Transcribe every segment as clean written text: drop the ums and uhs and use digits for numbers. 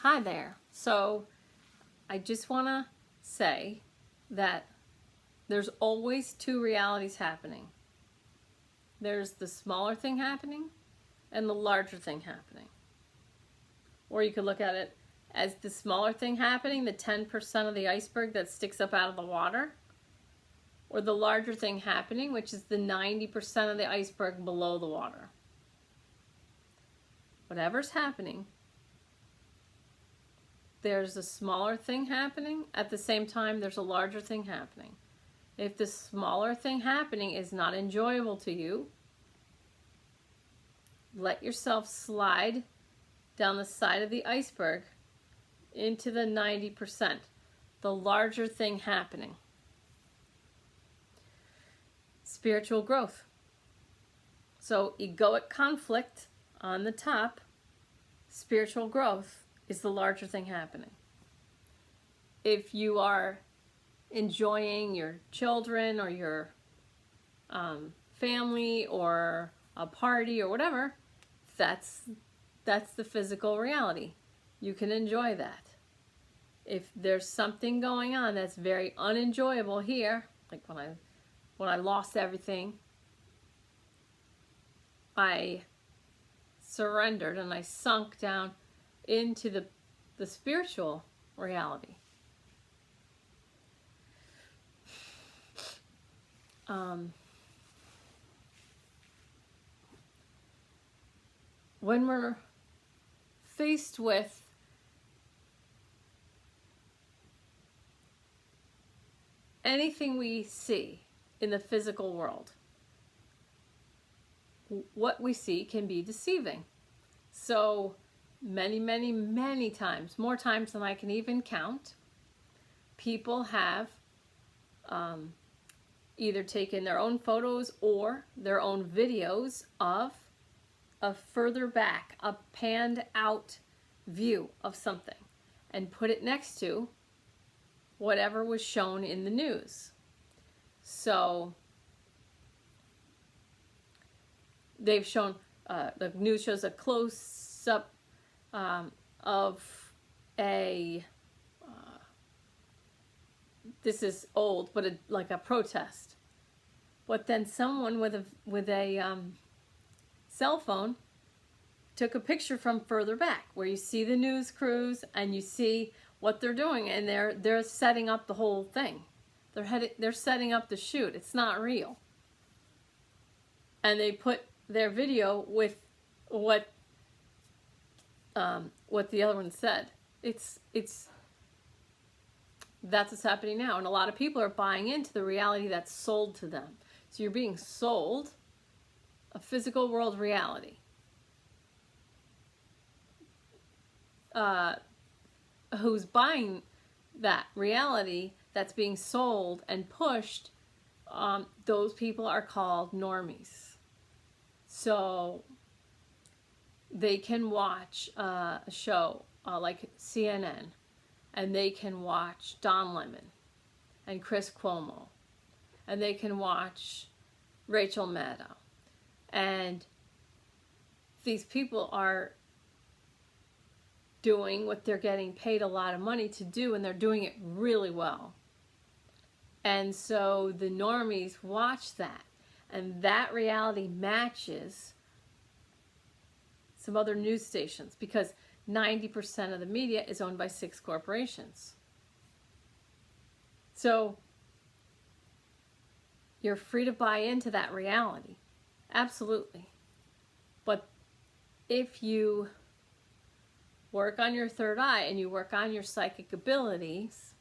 Hi there. So I just want to say that there's always two realities happening. There's the smaller thing happening and the larger thing happening. Or you could look at it as the smaller thing happening, the 10% of the iceberg that sticks up out of the water, or the larger thing happening, which is the 90% of the iceberg below the water. Whatever's happening, there's a smaller thing happening. At the same time, there's a larger thing happening. If the smaller thing happening is not enjoyable to you, let yourself slide down the side of the iceberg into the 90%, the larger thing happening. Spiritual growth. So egoic conflict on the top, spiritual growth is the larger thing happening. If you are enjoying your children or your family or a party or whatever, that's the physical reality. You can enjoy that. If there's something going on that's very unenjoyable here, like when I lost everything, I surrendered and I sunk down into the spiritual reality. When we're faced with anything we see in the physical world, what we see can be deceiving. So many times, more times than I can even count, people have either taken their own photos or their own videos of a further back, a panned out view of something, and put it next to whatever was shown in the news. So they've shown, the news shows a close-up of a, this is old, but like a protest. But then someone with a cell phone took a picture from further back, where you see the news crews and you see what they're doing, and they're setting up the whole thing. They're setting up the shoot. It's not real. And they put their video with what the other one said. That's what's happening now, and a lot of people are buying into the reality that's sold to them. So you're being sold a physical world reality. Who's buying that reality that's being sold and pushed? Those people are called normies. So they can watch a show like CNN, and they can watch Don Lemon and Chris Cuomo, and they can watch Rachel Maddow. And these people are doing what they're getting paid a lot of money to do, and they're doing it really well. And so the normies watch that, and that reality matches some other news stations, because 90% of the media is owned by 6 corporations. So you're free to buy into that reality. Absolutely. But if you work on your third eye and you work on your psychic abilities,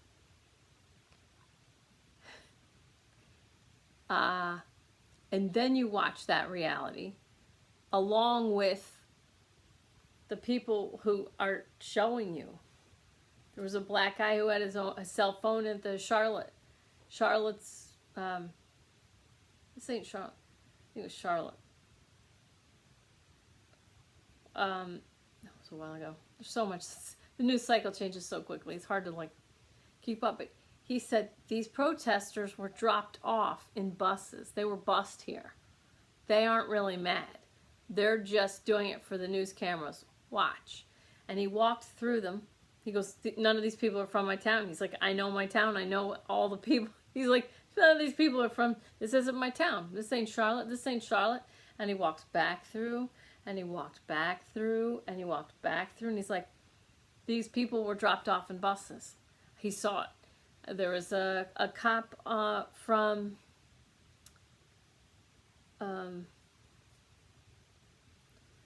and then you watch that reality along with the people who are showing you. There was a black guy who had a cell phone at the Charlotte's, this ain't Charlotte, I think it was Charlotte. That was a while ago. There's so much, the news cycle changes so quickly, it's hard to keep up. But he said these protesters were dropped off in buses. They were bussed here. They aren't really mad. They're just doing it for the news cameras. Watch. and he walked through them. He goes, none of these people are from my town. He's like, I know my town. I know all the people. He's like, none of these people are from, this isn't my town. This ain't Charlotte. This ain't Charlotte. And he walks back through, and he walked back through, and he walked back through. And he's like, these people were dropped off in buses. He saw it. There was a cop from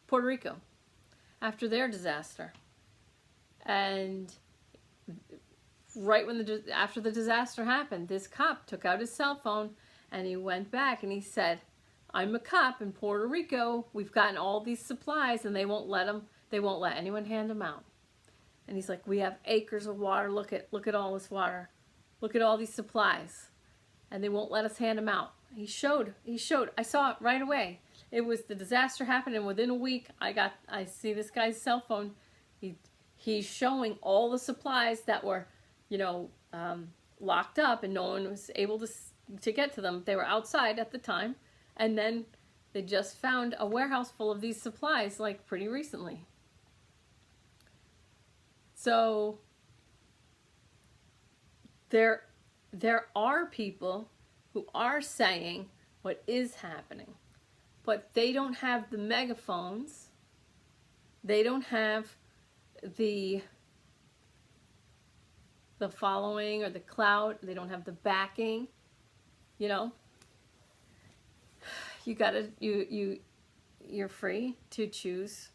Puerto Rico after their disaster. And right when after the disaster happened, this cop took out his cell phone and he went back and he said, I'm a cop in Puerto Rico. We've gotten all these supplies and they won't let anyone hand them out. And he's like, we have acres of water. Look at all this water. Look at all these supplies. And they won't let us hand them out. He showed. I saw it right away. It was the disaster happened, and within a week I see this guy's cell phone. He's showing all the supplies that were, locked up and no one was able to get to them. They were outside at the time, and then they just found a warehouse full of these supplies like pretty recently. So there are people who are saying what is happening, but they don't have the megaphones. They don't have the following or the clout. They don't have the backing. You're free to choose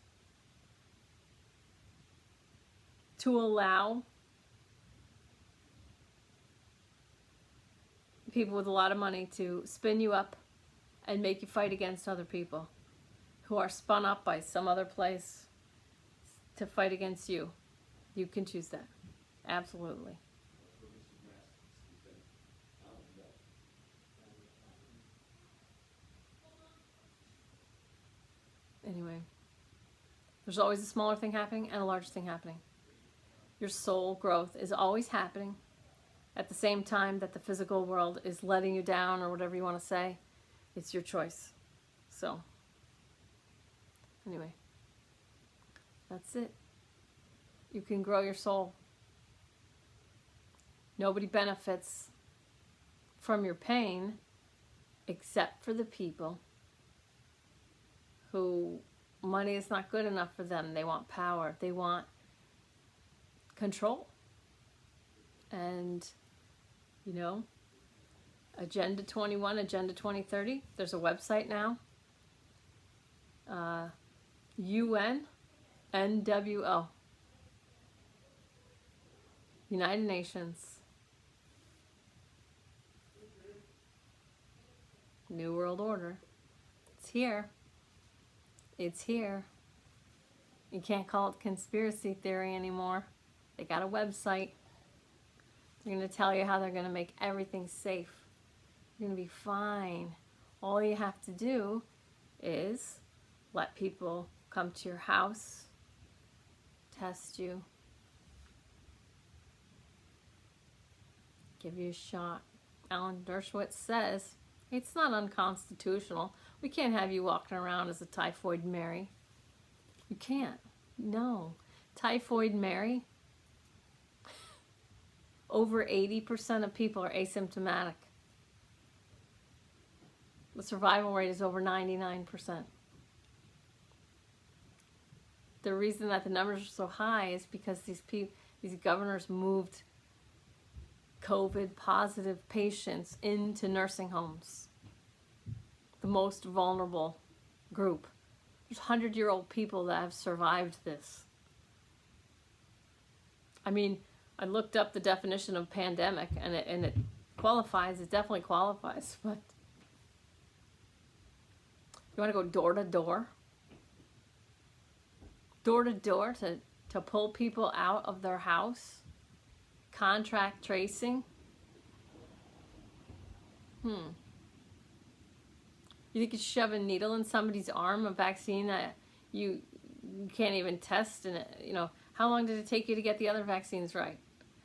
to allow people with a lot of money to spin you up and make you fight against other people who are spun up by some other place to fight against you. You can choose that. Absolutely. Anyway, there's always a smaller thing happening and a larger thing happening. Your soul growth is always happening at the same time that the physical world is letting you down, or whatever you want to say. It's your choice. So, anyway, that's it. You can grow your soul. Nobody benefits from your pain except for the people who money is not good enough for them. They want power. They want control. And, Agenda 21, Agenda 2030, there's a website now. UNNWO. United Nations. New World Order. It's here. It's here. You can't call it conspiracy theory anymore. They got a website. They're going to tell you how they're going to make everything safe. You're going to be fine. All you have to do is let people come to your house, test you, give you a shot. Alan Dershowitz says it's not unconstitutional. We can't have you walking around as a typhoid Mary. You can't. No. Typhoid Mary, over 80% of people are asymptomatic. The survival rate is over 99%. The reason that the numbers are so high is because these governors moved COVID positive patients into nursing homes. The most vulnerable group. There's 100-year-old people that have survived this. I mean, I looked up the definition of pandemic, and it qualifies. It definitely qualifies. But you want to go door to door to pull people out of their house? Contract tracing? You think you shove a needle in somebody's arm, a vaccine that you can't even test, and how long did it take you to get the other vaccines right?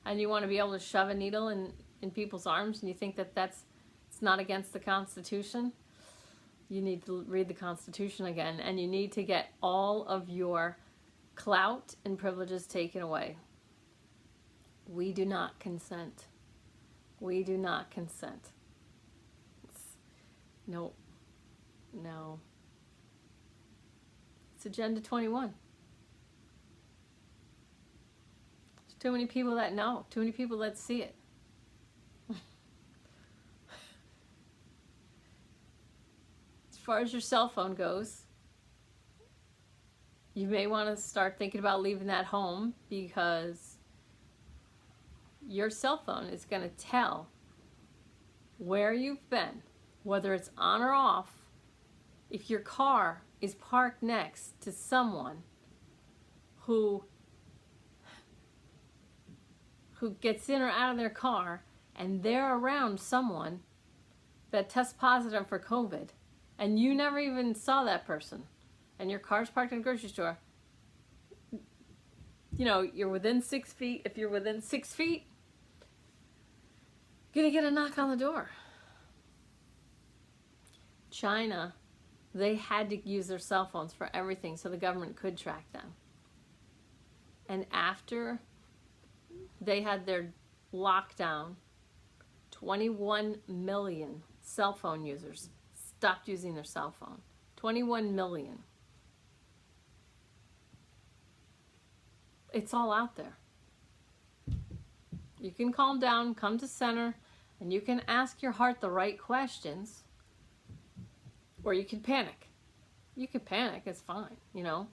And you want to be able to shove a needle in people's arms, and you think that it's not against the Constitution? You need to read the Constitution again, and you need to get all of your clout and privileges taken away. We do not consent. We do not consent. No. No. It's Agenda 21. There's too many people that know. Too many people that see it. As far as your cell phone goes, you may want to start thinking about leaving that home, because your cell phone is going to tell where you've been, whether it's on or off. If your car is parked next to someone who gets in or out of their car, and they're around someone that tests positive for COVID, and you never even saw that person, and your car's parked in a grocery store, you know, you're within 6 feet. If you're within 6 feet, you're gonna get a knock on the door. China, they had to use their cell phones for everything so the government could track them. And after they had their lockdown, 21 million cell phone users stopped using their cell phone. 21 million. It's all out there. You can calm down, come to center, and you can ask your heart the right questions, or you can panic. You can panic, it's fine, you know.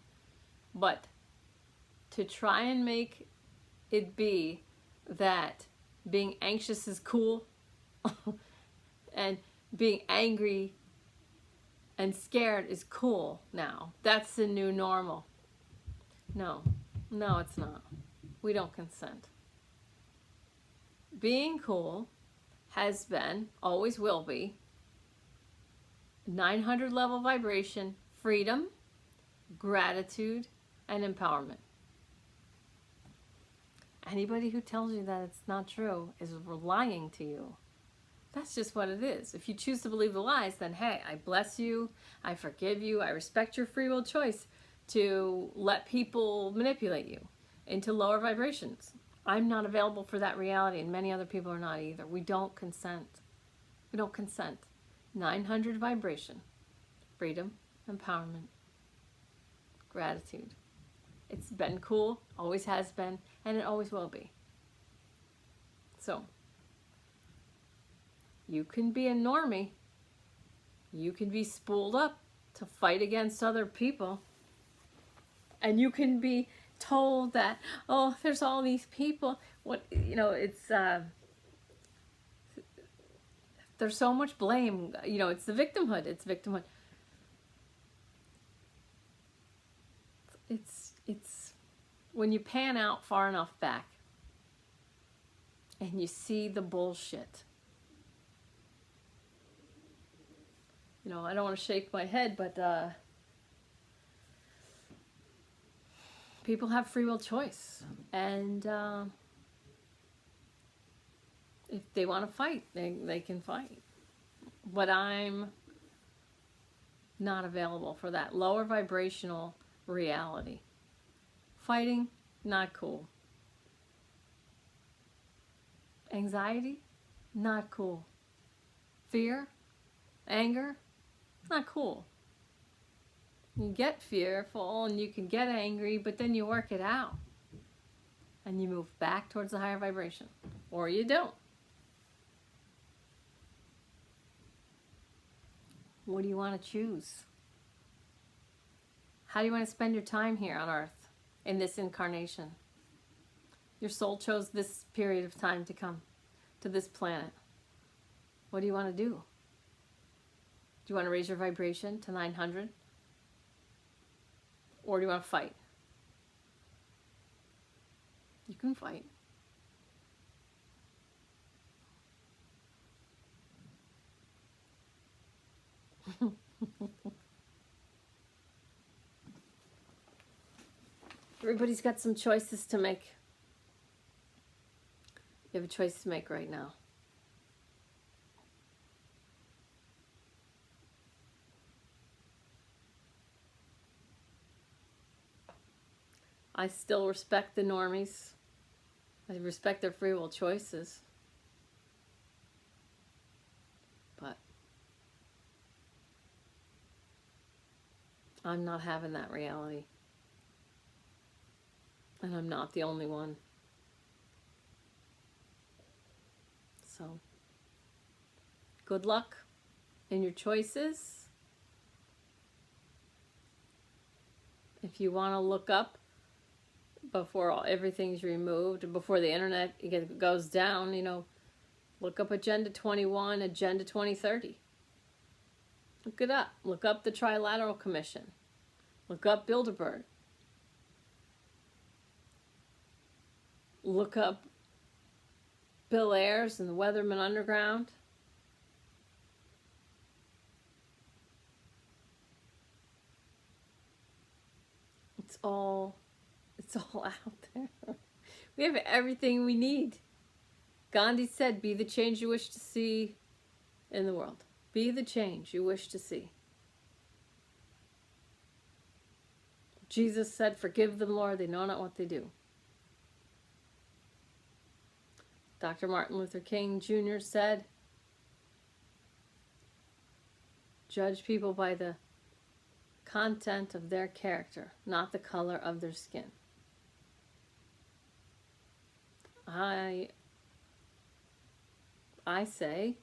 But to try and make it be that being anxious is cool and being angry and scared is cool now, that's the new normal. No, it's not. We don't consent. Being cool has been, always will be, 900 level vibration, freedom, gratitude, and empowerment. Anybody who tells you that it's not true is lying to you. That's just what it is. If you choose to believe the lies, then hey, I bless you, I forgive you, I respect your free will choice to let people manipulate you into lower vibrations. I'm not available for that reality, and many other people are not either. We don't consent. We don't consent. 900 vibration, freedom, empowerment, gratitude. It's been cool, always has been, and it always will be. So, you can be a normie. You can be spooled up to fight against other people. And you can be told that, oh, there's all these people. What, you know, it's, there's so much blame. You know, it's the victimhood. It's victimhood. It's when you pan out far enough back and you see the bullshit. You know, I don't want to shake my head, but people have free will choice. And if they want to fight, they can fight. But I'm not available for that lower vibrational reality. Fighting, not cool. Anxiety, not cool. Fear, anger, not cool. You get fearful and you can get angry, but then you work it out. And you move back towards the higher vibration. Or you don't. What do you want to choose? How do you want to spend your time here on Earth in this incarnation? Your soul chose this period of time to come to this planet. What do you want to do? Do you want to raise your vibration to 900? Or do you want to fight? You can fight. Everybody's got some choices to make. You have a choice to make right now. I still respect the normies. I respect their free will choices. But I'm not having that reality. And I'm not the only one. So, good luck in your choices. If you want to look up before everything's removed, before the internet goes down, you know, look up Agenda 21, Agenda 2030. Look it up. Look up the Trilateral Commission. Look up Bilderberg. Look up Bill Ayers and the Weatherman Underground. It's all out there. We have everything we need. Gandhi said, be the change you wish to see in the world. Be the change you wish to see. Jesus said, forgive them, Lord, they know not what they do. Dr. Martin Luther King Jr. said, judge people by the content of their character, not the color of their skin. I say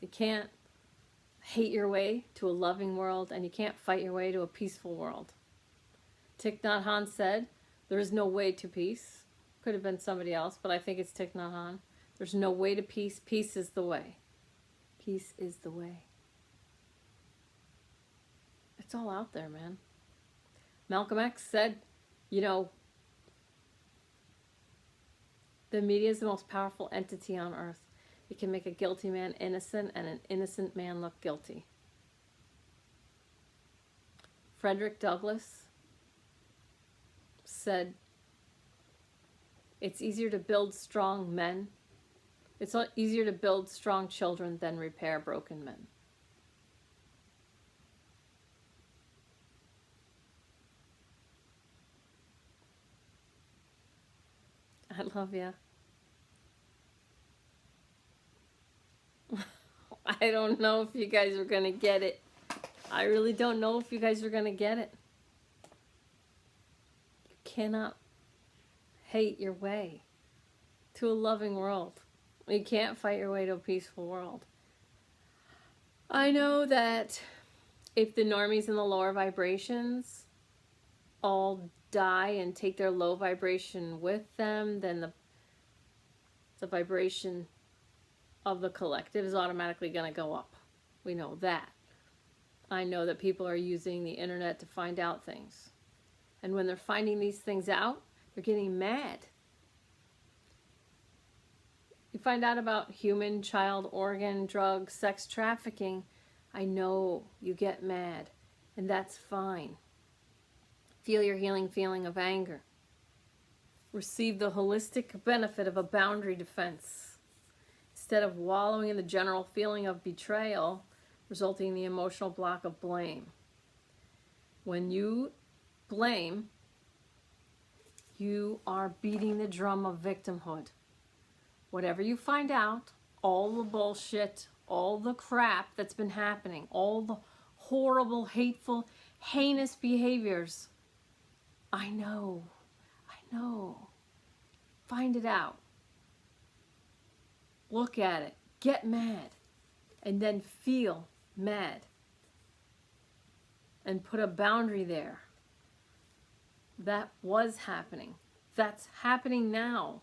you can't hate your way to a loving world, and you can't fight your way to a peaceful world. Thich Nhat Hanh said, there is no way to peace. Could have been somebody else, but I think it's Thich Nhat Hanh. There's no way to peace. Peace is the way. Peace is the way. It's all out there, man. Malcolm X said, you know, the media is the most powerful entity on earth. It can make a guilty man innocent and an innocent man look guilty. Frederick Douglass said, it's easier to build strong men. It's easier to build strong children than repair broken men. I love ya. I don't know if you guys are going to get it. I really don't know if you guys are going to get it. You cannot hate your way to a loving world. You can't fight your way to a peaceful world. I know that if the normies and the lower vibrations all die and take their low vibration with them, then the vibration of the collective is automatically going to go up. We know that. I know that people are using the internet to find out things. And when they're finding these things out, they're getting mad. You find out about human, child, organ, drug, sex trafficking, I know you get mad, and that's fine. Feel your healing feeling of anger. Receive the holistic benefit of a boundary defense. Instead of wallowing in the general feeling of betrayal, resulting in the emotional block of blame. When you blame, you are beating the drum of victimhood. Whatever you find out, all the bullshit, all the crap that's been happening, all the horrible, hateful, heinous behaviors, I know. Find it out. Look at it. Get mad. And then feel mad. And put a boundary there. That was happening. That's happening now.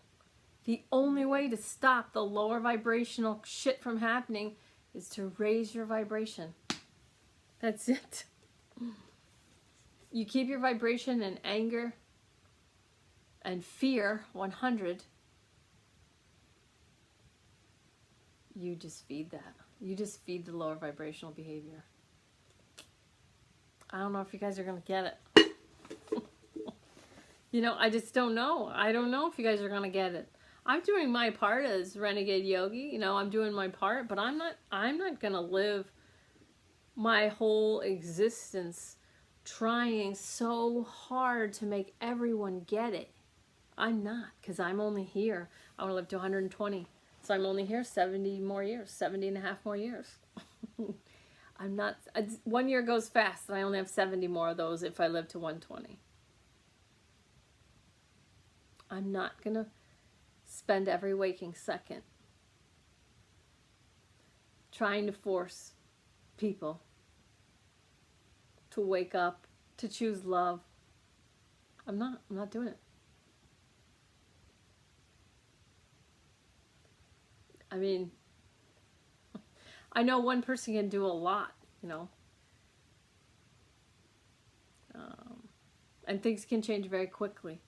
The only way to stop the lower vibrational shit from happening is to raise your vibration. That's it. You keep your vibration in anger and fear 100. You just feed that. You just feed the lower vibrational behavior. I don't know if you guys are going to get it. You know, I just don't know. I don't know if you guys are going to get it. I'm doing my part as Renegade Yogi. You know, I'm doing my part, but I'm not going to live my whole existence trying so hard to make everyone get it. I'm not, because I'm only here. I want to live to 120. So I'm only here 70 more years, 70 and a half more years. I'm not, 1 year goes fast, and I only have 70 more of those if I live to 120. I'm not going to spend every waking second trying to force people to wake up, to choose love. I'm not doing it. I mean, I know one person can do a lot, you know. And things can change very quickly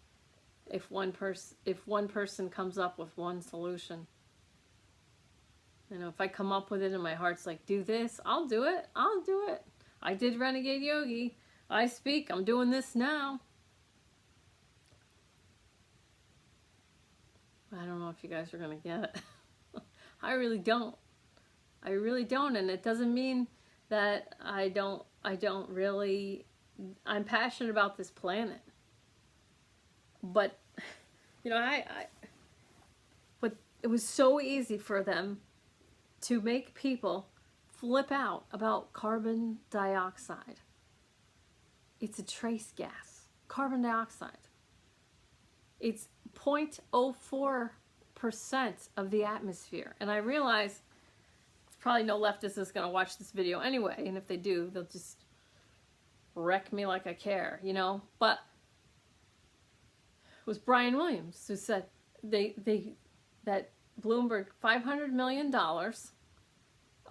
if one person comes up with one solution. You know, if I come up with it and my heart's like, do this, I'll do it. I'll do it. I did Renegade Yogi. I speak. I'm doing this now. I don't know if you guys are going to get it. I really don't. I really don't. And it doesn't mean that I don't really, I'm passionate about this planet. But, you know, but it was so easy for them to make people flip out about carbon dioxide. It's a trace gas. Carbon dioxide. It's 0.04% of the atmosphere. And I realize probably no leftist is going to watch this video anyway. And if they do, they'll just wreck me like I care, you know. But it was Brian Williams who said that Bloomberg $500 million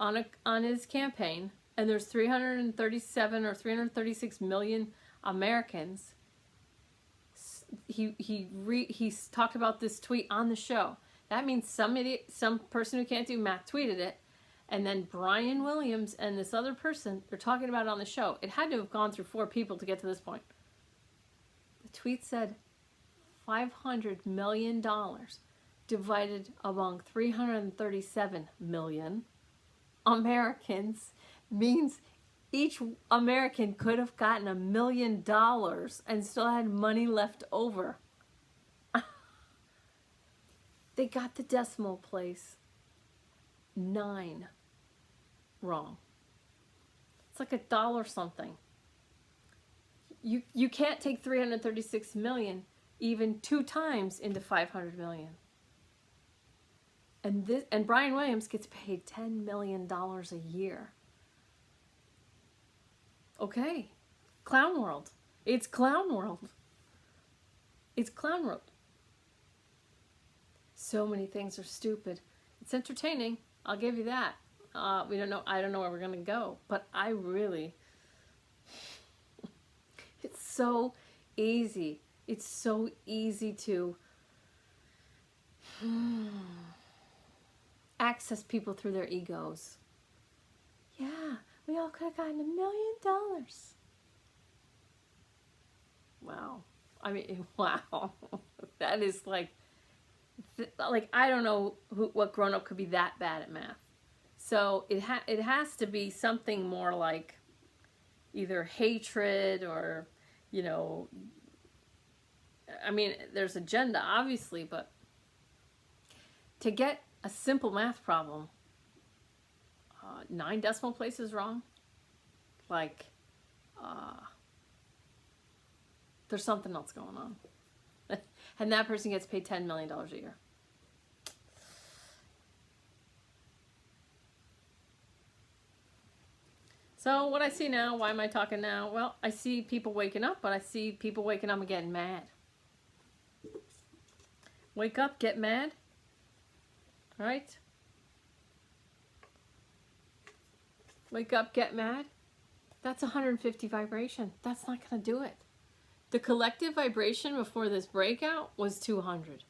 on his campaign, and there's 337 or 336 million Americans. He talked about this tweet on the show. That means some idiot, some person who can't do math tweeted it, and then Brian Williams and this other person, they're talking about it on the show. It had to have gone through 4 people to get to this point. The tweet said $500 million divided among 337 million Americans means each American could have gotten $1 million and still had money left over. They got the decimal place 9 wrong. It's like $1 something. You can't take 336 million even 2 times into 500 million. And Brian Williams gets paid $10 million a year. Okay, clown world. It's clown world. It's clown world. So many things are stupid. It's entertaining. I'll give you that. We don't know. I don't know where we're gonna go, but I really. It's so easy. It's so easy to access people through their egos. Yeah, we all could have gotten $1 million. Wow. I mean, wow. That is like I don't know what grown-up could be that bad at math. So it has to be something more like either hatred or, you know, I mean, there's agenda, obviously, but to get a simple math problem 9 decimal places wrong, like, there's something else going on. And that person gets paid $10 million a year. So what I see now, why am I talking now? Well, I see people waking up, but I see people waking up and getting mad. Wake up, get mad. All right? Wake up, get mad. That's 150 vibration. That's not going to do it. The collective vibration before this breakout was 200.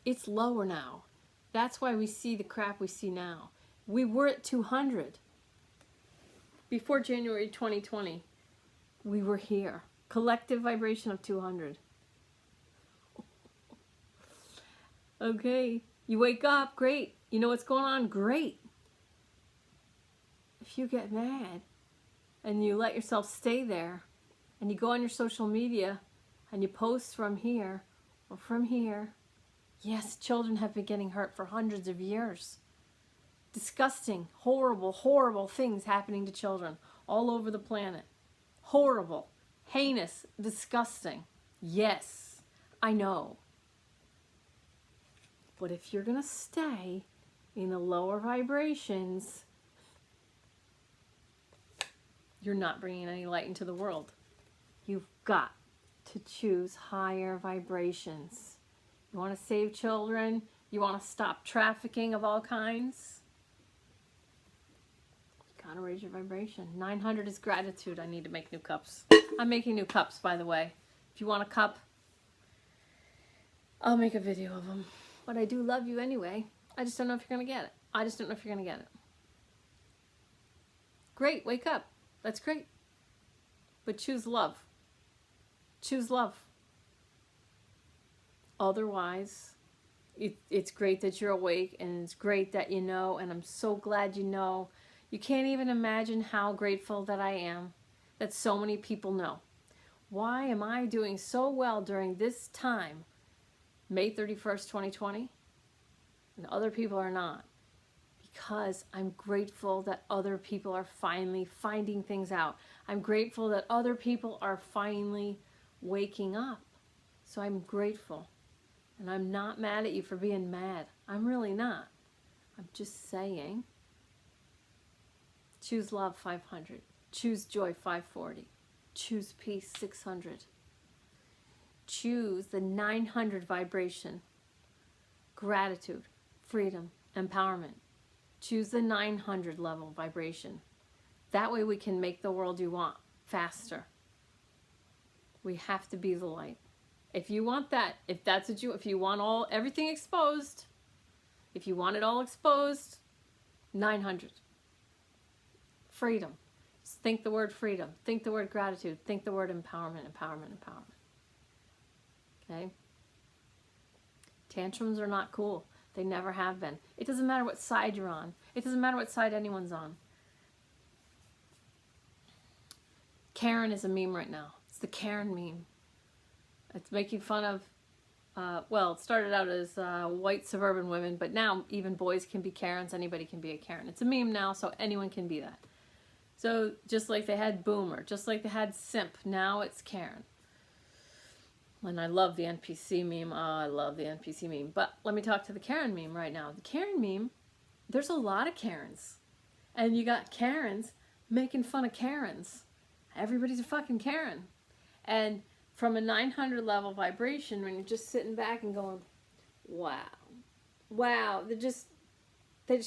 It's lower now. That's why we see the crap we see now. We were at 200. Before January 2020, we were here. Collective vibration of 200. Okay, you wake up, great. You know what's going on? Great. If you get mad and you let yourself stay there, and you go on your social media and you post from here or from here, yes, children have been getting hurt for hundreds of years. Disgusting, horrible, horrible things happening to children all over the planet. Horrible, heinous, disgusting. Yes, I know. But if you're going to stay in the lower vibrations, you're not bringing any light into the world. You've got to choose higher vibrations. You want to save children? You want to stop trafficking of all kinds? You got to raise your vibration. 900 is gratitude. I need to make new cups. I'm making new cups, by the way. If you want a cup, I'll make a video of them. But I do love you anyway. I just don't know if you're going to get it. I just don't know if you're going to get it. Great, wake up. That's great. But choose love. Choose love. Otherwise, it's great that you're awake, and it's great that you know, and I'm so glad you know. You can't even imagine how grateful that I am that so many people know. Why am I doing so well during this time, May 31st, 2020, and other people are not? Because I'm grateful that other people are finally finding things out. I'm grateful that other people are finally waking up. So I'm grateful. And I'm not mad at you for being mad. I'm really not. I'm just saying, choose love 500. Choose joy 540. Choose peace 600. Choose the 900 vibration. Gratitude, freedom, empowerment. Choose the 900 level vibration. That way we can make the world you want faster. We have to be the light. If you want that, if you want everything exposed, if you want it all exposed, 900. Freedom. Just think the word freedom. Think the word gratitude. Think the word empowerment, empowerment, empowerment. Okay? Tantrums are not cool. They never have been. It doesn't matter what side you're on. It doesn't matter what side anyone's on. Karen is a meme right now. It's the Karen meme. It's making fun of, well, it started out as white suburban women, but now even boys can be Karens. Anybody can be a Karen. It's a meme now, so anyone can be that. So just like they had boomer, just like they had simp, now it's Karen. And I love the NPC meme. Oh, I love the NPC meme. But let me talk to the Karen meme right now. The Karen meme, there's a lot of Karens. And you got Karens making fun of Karens. Everybody's a fucking Karen. And from a 900 level vibration, when you're just sitting back and going, wow. Wow. They just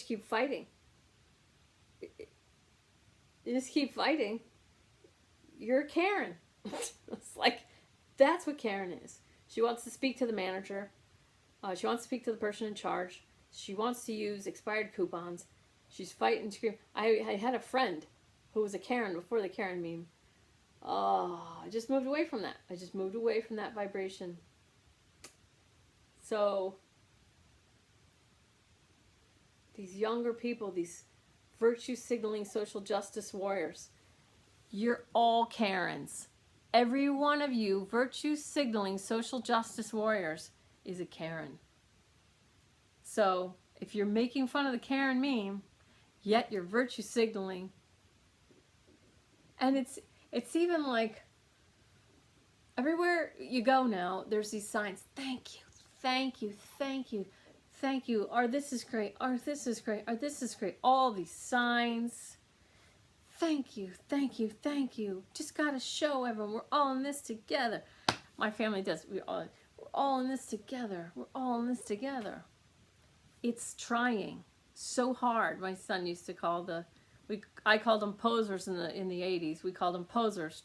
keep fighting. You just keep fighting. You're a Karen. It's like, that's what Karen is. She wants to speak to the manager. She wants to speak to the person in charge. She wants to use expired coupons. She's fighting. I had a friend who was a Karen before the Karen meme. Oh, I just moved away from that. I just moved away from that vibration. So, these younger people, these virtue signaling social justice warriors, you're all Karens. Every one of you virtue signaling social justice warriors is a Karen. So if you're making fun of the Karen meme, yet you're virtue signaling, and it's even like everywhere you go now, there's these signs. Thank you, thank you, thank you, thank you. Or this is great. Or this is great. Or this is great. All these signs. Thank you, thank you, thank you. Just gotta show everyone we're all in this together. My family does. We're all in this together. We're all in this together. It's trying so hard. My son used to call I called them posers in the 80s. We called them posers.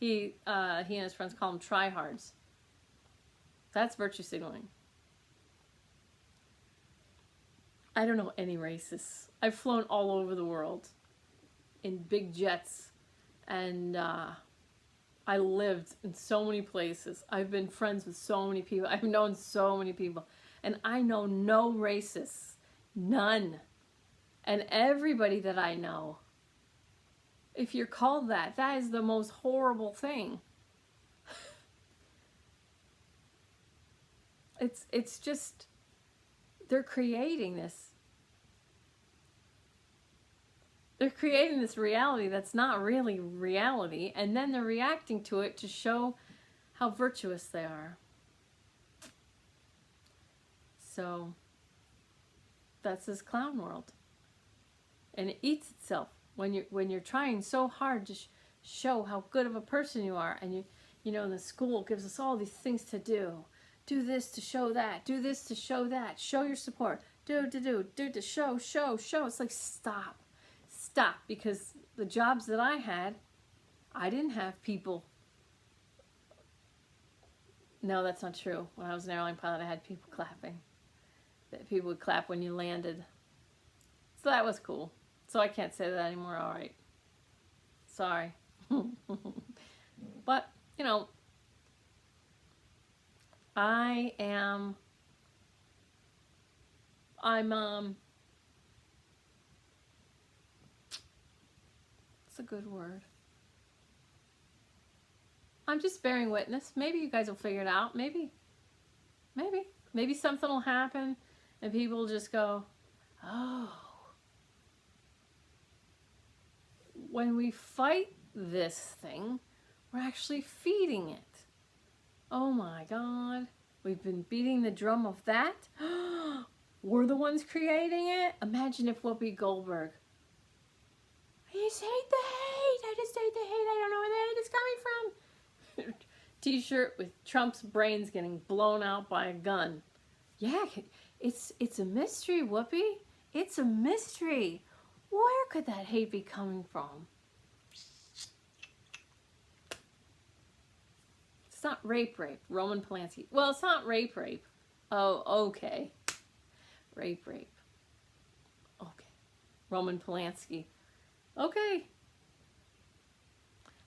He and his friends call them tryhards. That's virtue signaling. I don't know any racists. I've flown all over the world in big jets, and I lived in so many places. I've been friends with so many people. I've known so many people, and I know no racists, none. And everybody that I know, if you're called that, that is the most horrible thing. It's just, they're creating this. They're creating this reality that's not really reality, and then they're reacting to it to show how virtuous they are. So that's this clown world, and it eats itself when you're trying so hard to show how good of a person you are, and you know, the school gives us all these things to do. Do this to show that. Do this to show that. Show your support. Do to show. It's like, stop, because the jobs that I had, I didn't have people. No, that's not true. When I was an airline pilot, I had people clapping. That people would clap when you landed. So that was cool. So I can't say that anymore. All right. Sorry. But, you know, I'm it's a good word. I'm just bearing witness. Maybe you guys will figure it out. Maybe something will happen and people will just go, oh. When we fight this thing, we're actually feeding it. Oh my God. We've been beating the drum of that. We're the ones creating it. Imagine if Whoopi Goldberg, I just hate the hate. I just hate the hate. I don't know where the hate is coming from. T-shirt with Trump's brains getting blown out by a gun. Yeah, it's a mystery, Whoopi. It's a mystery. Where could that hate be coming from? It's not rape. Roman Polanski. Well, it's not rape. Oh, okay. Rape. Okay. Roman Polanski. Okay.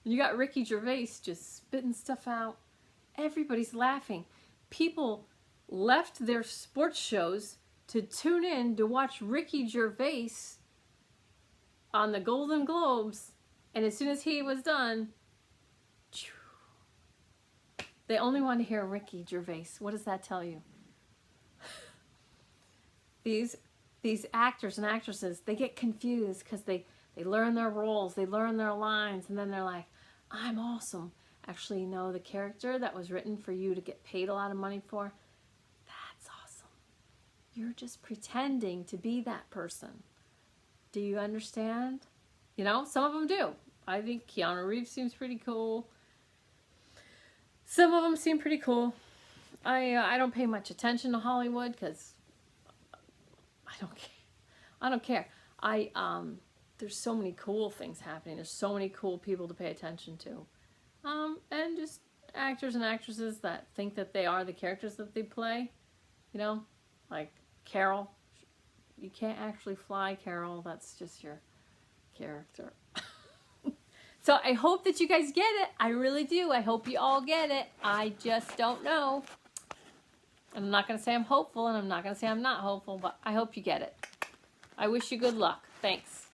You got Ricky Gervais just spitting stuff out. Everybody's laughing. People left their sports shows to tune in to watch Ricky Gervais on the Golden Globes, and as soon as he was done, they only want to hear Ricky Gervais. What does that tell you? These actors and actresses, they get confused because they learn their roles, they learn their lines, and then they're like, I'm awesome. Actually, no, the character that was written for you to get paid a lot of money for, that's awesome. You're just pretending to be that person. Do you understand? You know, some of them do. I think Keanu Reeves seems pretty cool. Some of them seem pretty cool. I don't pay much attention to Hollywood because I don't care. There's so many cool things happening. There's so many cool people to pay attention to. And just actors and actresses that think that they are the characters that they play. You know, like Carol. You can't actually fly, Carol. That's just your character. So I hope that you guys get it. I really do. I hope you all get it. I just don't know. I'm not going to say I'm hopeful, and I'm not going to say I'm not hopeful, but I hope you get it. I wish you good luck. Thanks.